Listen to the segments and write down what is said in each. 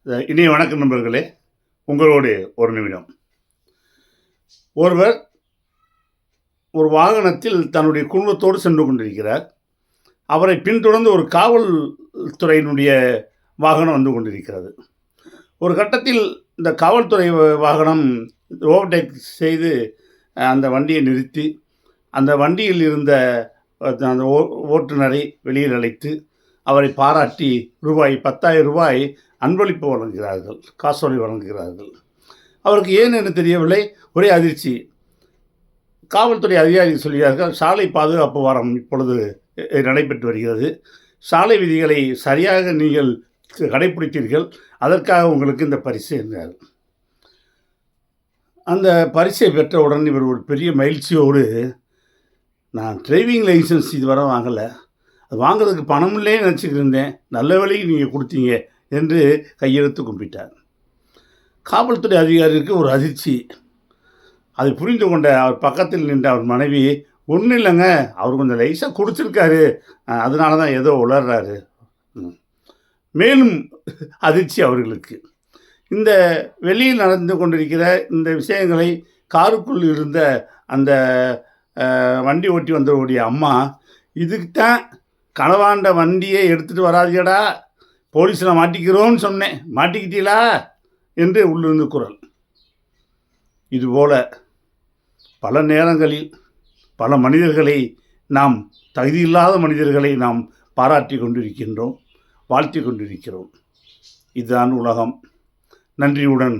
இனிய வணக்கம் நண்பர்களே. உங்களோடு ஒரு நிமிடம். ஒருவர் ஒரு வாகனத்தில் தன்னுடைய குடும்பத்தோடு சென்று கொண்டிருக்கிறார். அவரை பின்தொடர்ந்து ஒரு காவல் துறையினுடைய வாகனம் வந்து கொண்டிருக்கிறது. ஒரு கட்டத்தில் இந்த காவல்துறை வாகனம் ஓவர்டேக் செய்து அந்த வண்டியை நிறுத்தி, அந்த வண்டியில் இருந்த அந்த ஓட்டுநரை வெளியில் அழைத்து, அவரை பாராட்டி ரூபாய் 10,000 அன்பளிப்பு வழங்குகிறார்கள், காசோலை வழங்குகிறார்கள். அவருக்கு ஏன் என்று தெரியவில்லை, ஒரே அதிர்ச்சி. காவல்துறை அதிகாரி சொல்கிறார்கள், சாலை பாதுகாப்பு வாரம் இப்பொழுது நடைபெற்று வருகிறது. சாலை விதிகளை சரியாக நீங்கள் கடைப்பிடித்தீர்கள், அதற்காக உங்களுக்கு இந்த பரிசு என்றார். அந்த பரிசை பெற்றவுடன் இவர் ஒரு பெரிய மகிழ்ச்சியோடு, நான் டிரைவிங் லைசன்ஸ் இதுவரை வாங்கலை, அது வாங்குறதுக்கு பணம் இல்லைன்னு நினச்சிக்கிட்டு இருந்தேன், நல்ல வேலைக்கு நீங்கள் கொடுத்தீங்க என்று கையெழுத்து கும்பிட்டார். காவல்துறை அதிகாரிக்கு ஒரு அதிர்ச்சி. அதை புரிந்து கொண்ட அவர் பக்கத்தில் நின்ற அவர் மனைவி, ஒன்றும் இல்லைங்க, அவர் கொஞ்சம் லைஸாக குடிச்சிருக்காரு, அதனால தான் ஏதோ உளர்றாரு. மேலும் அதிர்ச்சி அவர்களுக்கு. இந்த வெளியில் நடந்து கொண்டிருக்கிற இந்த விஷயங்களை காருக்குள் இருந்த அந்த வண்டி ஓட்டி வந்தவருடைய அம்மா, இதுக்கு தான் களவாண்ட வண்டியை எடுத்துகிட்டு வராதியடா, போலீஸில் மாட்டிக்கிறோன்னு சொன்னேன், மாட்டிக்கிட்டீங்களா என்று உள்ளிருந்து குரல். இதுபோல பல நேரங்களில் பல மனிதர்களை நாம், தகுதியில்லாத மனிதர்களை நாம் பாராட்டி கொண்டிருக்கின்றோம், வாழ்த்தி கொண்டிருக்கிறோம். இதுதான் உலகம். நன்றியுடன்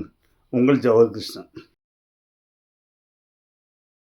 உங்கள் ஜவஹர் கிருஷ்ணன்.